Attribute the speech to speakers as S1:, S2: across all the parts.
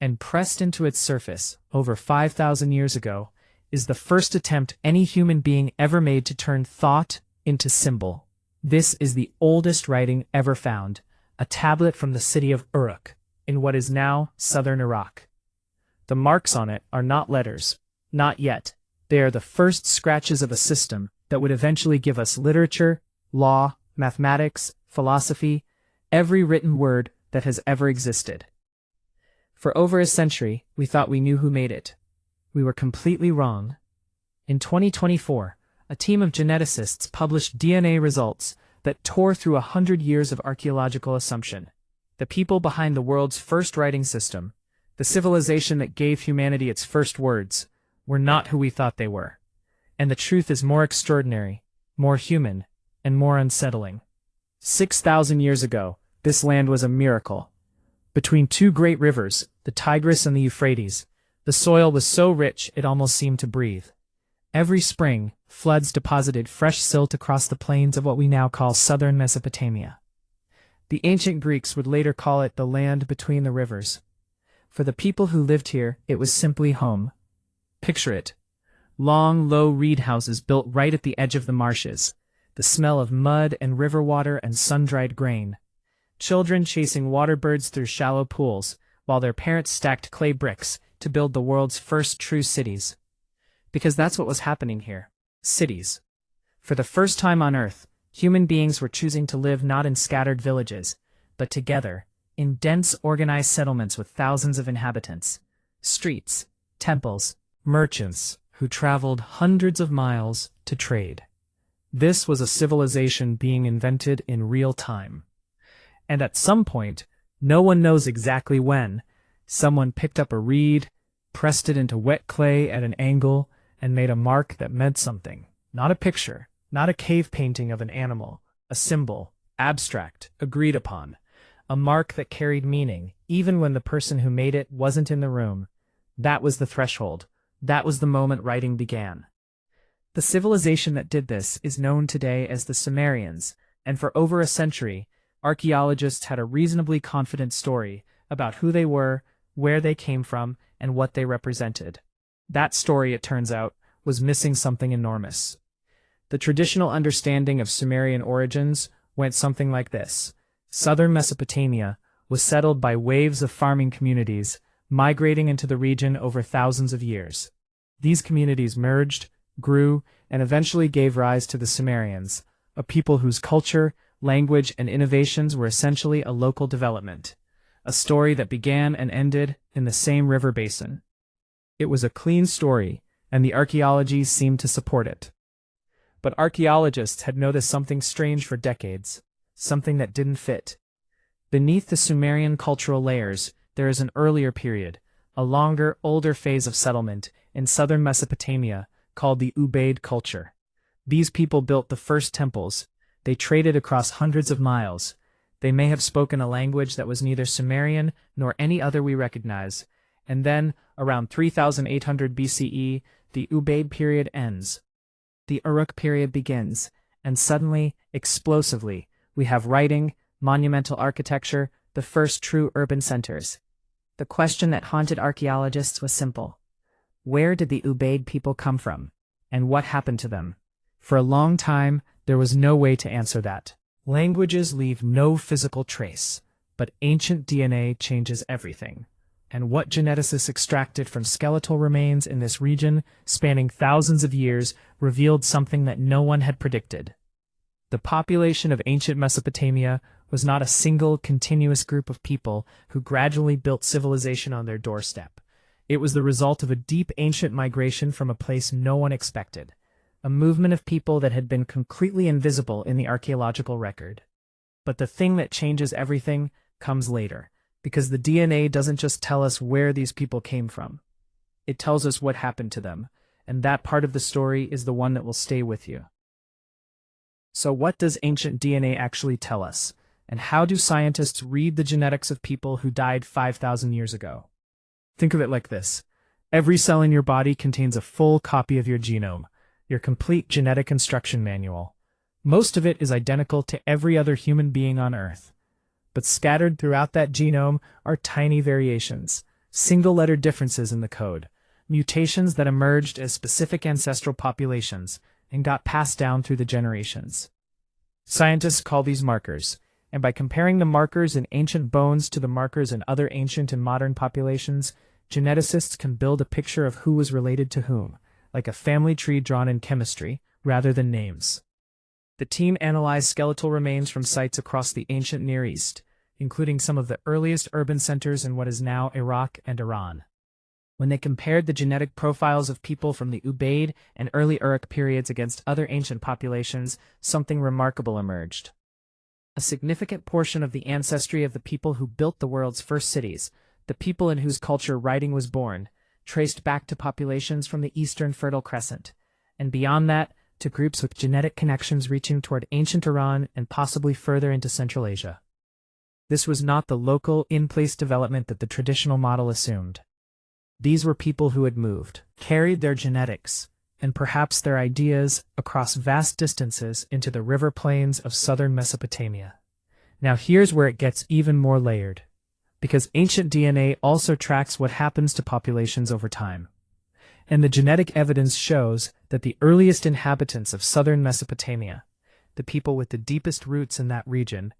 S1: and pressed into its surface over 5,000 years ago, is the first attempt any human being ever made to turn thought into symbol. This is the oldest writing ever found, a tablet from the city of Uruk, in what is now southern Iraq. The marks on it are not letters, not yet. They are the first scratches of a system that would eventually give us literature, law, mathematics, philosophy, every written word that has ever existed. For over a century, we thought we knew who made it. We were completely wrong. In 2024, a team of geneticists published DNA results that tore through 100 years of archaeological assumption. The people behind the world's first writing system, the civilization that gave humanity its first words, were not who we thought they were. And the truth is more extraordinary, more human, and more unsettling. 6,000 years ago, this land was a miracle. Between two great rivers, the Tigris and the Euphrates, the soil was so rich it almost seemed to breathe. Every spring, floods deposited fresh silt across the plains of what we now call southern Mesopotamia. The ancient Greeks would later call it the land between the rivers. For the people who lived here, it was simply home. Picture it. Long, low reed houses built right at the edge of the marshes, the smell of mud and river water and sun-dried grain. Children chasing water birds through shallow pools, while their parents stacked clay bricks to build the world's first true cities. Because that's what was happening here. Cities. For the first time on Earth, human beings were choosing to live not in scattered villages, but together, in dense, organized settlements with thousands of inhabitants. Streets, temples, merchants who traveled hundreds of miles to trade. This was a civilization being invented in real time. And at some point, no one knows exactly when, someone picked up a reed, pressed it into wet clay at an angle, and made a mark that meant something. Not a picture, not a cave painting of an animal, a symbol, abstract, agreed upon. A mark that carried meaning, even when the person who made it wasn't in the room. That was the threshold. That was the moment writing began. The civilization that did this is known today as the Sumerians, and for over a century, archaeologists had a reasonably confident story about who they were, where they came from, and what they represented. That story, it turns out, was missing something enormous. The traditional understanding of Sumerian origins went something like this. Southern Mesopotamia was settled by waves of farming communities, migrating into the region over thousands of years. These communities merged, grew, and eventually gave rise to the Sumerians, a people whose culture, language, and innovations were essentially a local development. A story that began and ended in the same river basin. It was a clean story, and the archaeology seemed to support it. But archaeologists had noticed something strange for decades, something that didn't fit. Beneath the Sumerian cultural layers, there is an earlier period, a longer, older phase of settlement in southern Mesopotamia called the Ubaid culture. These people built the first temples. They traded across hundreds of miles. They may have spoken a language that was neither Sumerian nor any other we recognize. And then, around 3,800 BCE, the Ubaid period ends. The Uruk period begins, and suddenly, explosively, we have writing, monumental architecture, the first true urban centers. The question that haunted archaeologists was simple. Where did the Ubaid people come from? And what happened to them? For a long time, there was no way to answer that. Languages leave no physical trace, but ancient DNA changes everything. And what geneticists extracted from skeletal remains in this region, spanning thousands of years, revealed something that no one had predicted. The population of ancient Mesopotamia was not a single, continuous group of people who gradually built civilization on their doorstep. It was the result of a deep ancient migration from a place no one expected, a movement of people that had been completely invisible in the archaeological record. But the thing that changes everything comes later. Because the DNA doesn't just tell us where these people came from. It tells us what happened to them, and that part of the story is the one that will stay with you. So what does ancient DNA actually tell us, and how do scientists read the genetics of people who died 5,000 years ago? Think of it like this. Every cell in your body contains a full copy of your genome, your complete genetic instruction manual. Most of it is identical to every other human being on Earth. But scattered throughout that genome are tiny variations, single-letter differences in the code, mutations that emerged as specific ancestral populations and got passed down through the generations. Scientists call these markers, and by comparing the markers in ancient bones to the markers in other ancient and modern populations, geneticists can build a picture of who was related to whom, like a family tree drawn in chemistry, rather than names. The team analyzed skeletal remains from sites across the ancient Near East, including some of the earliest urban centers in what is now Iraq and Iran. When they compared the genetic profiles of people from the Ubaid and early Uruk periods against other ancient populations, something remarkable emerged. A significant portion of the ancestry of the people who built the world's first cities, the people in whose culture writing was born, traced back to populations from the Eastern Fertile Crescent, and beyond that, to groups with genetic connections reaching toward ancient Iran and possibly further into Central Asia. This was not the local, in-place development that the traditional model assumed. These were people who had moved, carried their genetics, and perhaps their ideas across vast distances into the river plains of southern Mesopotamia. Now here's where it gets even more layered, because ancient DNA also tracks what happens to populations over time. And the genetic evidence shows that the earliest inhabitants of southern Mesopotamia, the people with the deepest roots in that region,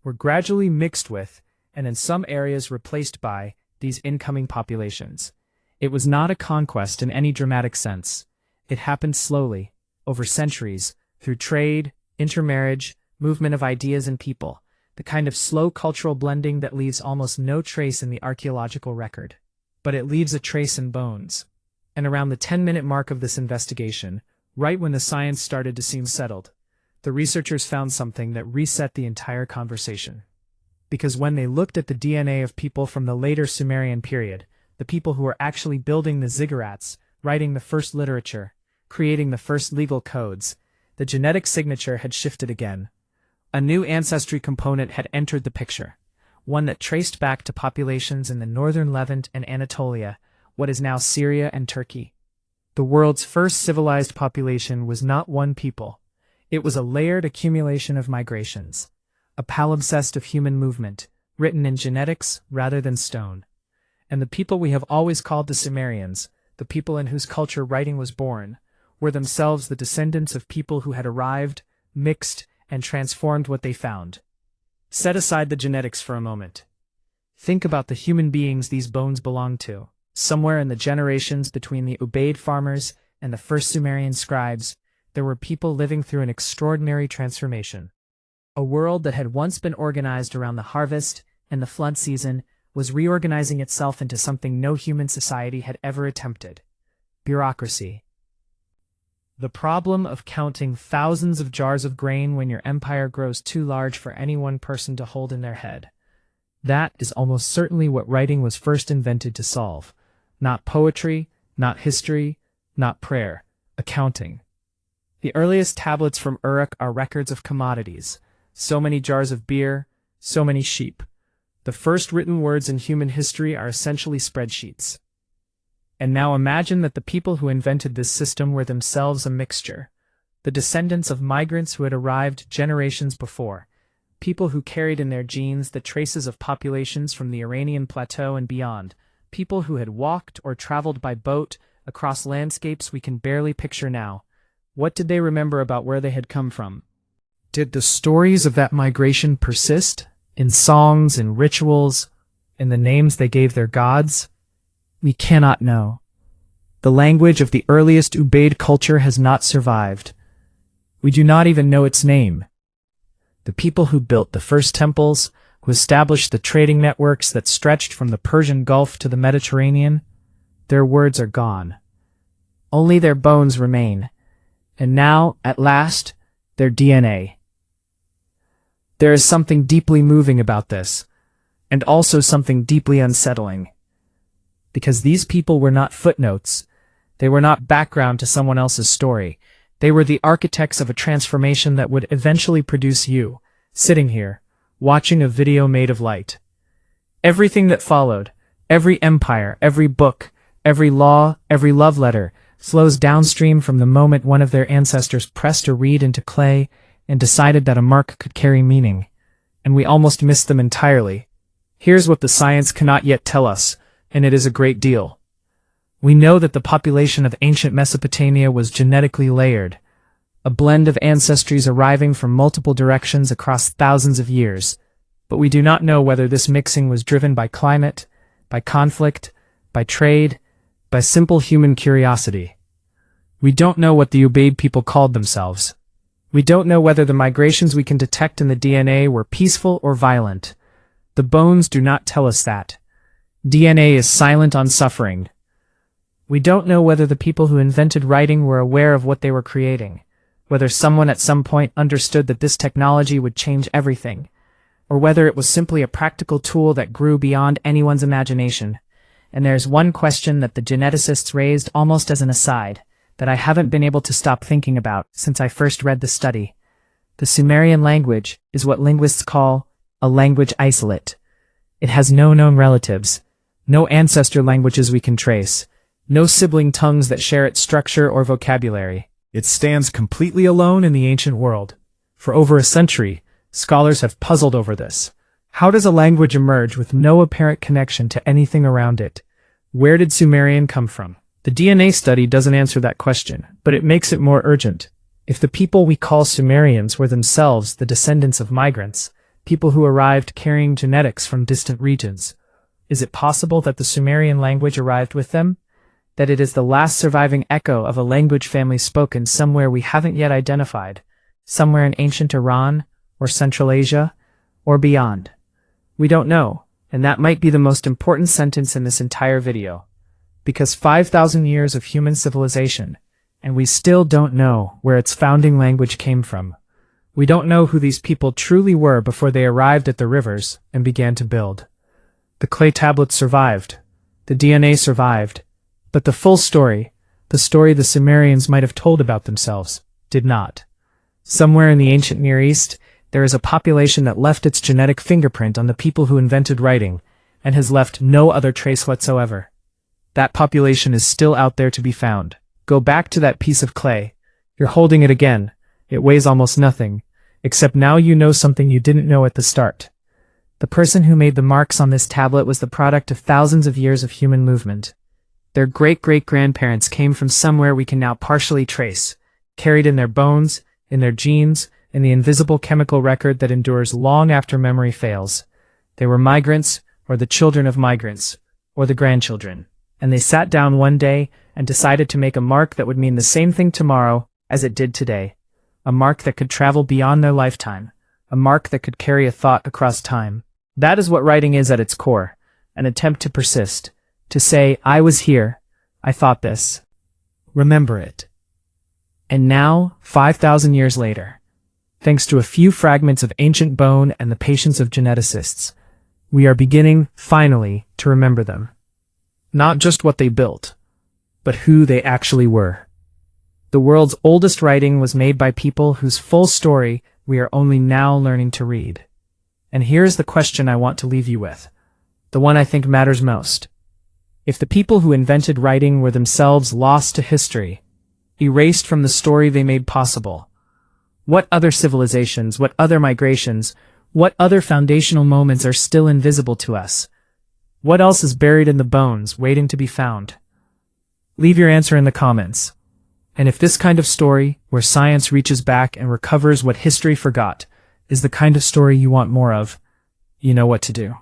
S1: were gradually mixed with, and in some areas replaced by, these incoming populations. It was not a conquest in any dramatic sense. It happened slowly, over centuries, through trade, intermarriage, movement of ideas and people, the kind of slow cultural blending that leaves almost no trace in the archaeological record. But it leaves a trace in bones. And around the 10-minute mark of this investigation, right when the science started to seem settled, the researchers found something that reset the entire conversation. Because when they looked at the DNA of people from the later Sumerian period, the people who were actually building the ziggurats, writing the first literature, creating the first legal codes, the genetic signature had shifted again. A new ancestry component had entered the picture, one that traced back to populations in the northern Levant and Anatolia, what is now Syria and Turkey. The world's first civilized population was not one people. It was a layered accumulation of migrations, a palimpsest of human movement, written in genetics rather than stone. And the people we have always called the Sumerians, the people in whose culture writing was born, were themselves the descendants of people who had arrived, mixed, and transformed what they found. Set aside the genetics for a moment. Think about the human beings these bones belong to. Somewhere in the generations between the Ubaid farmers and the first Sumerian scribes, there were people living through an extraordinary transformation. A world that had once been organized around the harvest and the flood season was reorganizing itself into something no human society had ever attempted: bureaucracy. The problem of counting thousands of jars of grain when your empire grows too large for any one person to hold in their head. That is almost certainly what writing was first invented to solve. Not poetry, not history, not prayer, accounting. The earliest tablets from Uruk are records of commodities. So many jars of beer, so many sheep. The first written words in human history are essentially spreadsheets. And now imagine that the people who invented this system were themselves a mixture. The descendants of migrants who had arrived generations before. People who carried in their genes the traces of populations from the Iranian plateau and beyond. People who had walked or traveled by boat across landscapes we can barely picture now. What did they remember about where they had come from? Did the stories of that migration persist? In songs and rituals, in the names they gave their gods? We cannot know. The language of the earliest Ubaid culture has not survived. We do not even know its name. The people who built the first temples, who established the trading networks that stretched from the Persian Gulf to the Mediterranean, their words are gone. Only their bones remain, and now, at last, their DNA. There is something deeply moving about this, and also something deeply unsettling. Because these people were not footnotes, they were not background to someone else's story. They were the architects of a transformation that would eventually produce you, sitting here, watching a video made of light. Everything that followed, every empire, every book, every law, every love letter, flows downstream from the moment one of their ancestors pressed a reed into clay and decided that a mark could carry meaning. And we almost missed them entirely. Here's what the science cannot yet tell us. and it is a great deal. We know that the population of ancient Mesopotamia was genetically layered, a blend of ancestries arriving from multiple directions across thousands of years, but we do not know whether this mixing was driven by climate, by conflict, by trade, by simple human curiosity. We don't know what the Ubaid people called themselves. We don't know whether the migrations we can detect in the DNA were peaceful or violent. The bones do not tell us that. DNA is silent on suffering. We don't know whether the people who invented writing were aware of what they were creating, whether someone at some point understood that this technology would change everything, or whether it was simply a practical tool that grew beyond anyone's imagination. And there's one question that the geneticists raised almost as an aside, that I haven't been able to stop thinking about since I first read the study. The Sumerian language is what linguists call a language isolate. It has no known relatives, no ancestor languages we can trace, no sibling tongues that share its structure or vocabulary. It stands completely alone in the ancient world. For over a century, scholars have puzzled over this. How does a language emerge with no apparent connection to anything around it? Where did Sumerian come from? The DNA study doesn't answer that question, but it makes it more urgent. If the people we call Sumerians were themselves the descendants of migrants, people who arrived carrying genetics from distant regions, is it possible that the Sumerian language arrived with them? That it is the last surviving echo of a language family spoken somewhere we haven't yet identified, somewhere in ancient Iran, or Central Asia, or beyond? We don't know, and that might be the most important sentence in this entire video. Because 5,000 years of human civilization, and we still don't know where its founding language came from. We don't know who these people truly were before they arrived at the rivers and began to build. The clay tablets survived. The DNA survived. But the full story, the story the Sumerians might have told about themselves, did not. Somewhere in the ancient Near East, there is a population that left its genetic fingerprint on the people who invented writing, and has left no other trace whatsoever. That population is still out there to be found. Go back to that piece of clay. You're holding it again. It weighs almost nothing, except now you know something you didn't know at the start. The person who made the marks on this tablet was the product of thousands of years of human movement. Their great-great-grandparents came from somewhere we can now partially trace, carried in their bones, in their genes, in the invisible chemical record that endures long after memory fails. They were migrants, or the children of migrants, or the grandchildren. And they sat down one day and decided to make a mark that would mean the same thing tomorrow as it did today. A mark that could travel beyond their lifetime. A mark that could carry a thought across time. That is what writing is at its core. An attempt to persist. To say, I was here. I thought this. Remember it. And now, 5,000 years later, thanks to a few fragments of ancient bone and the patience of geneticists, we are beginning, finally, to remember them. Not just what they built, but who they actually were. The world's oldest writing was made by people whose full story we are only now learning to read. And here's the question I want to leave you with, the one I think matters most. If the people who invented writing were themselves lost to history, erased from the story they made possible, what other civilizations, what other migrations, what other foundational moments are still invisible to us? What else is buried in the bones, waiting to be found? Leave your answer in the comments. And if this kind of story, where science reaches back and recovers what history forgot, is the kind of story you want more of, you know what to do.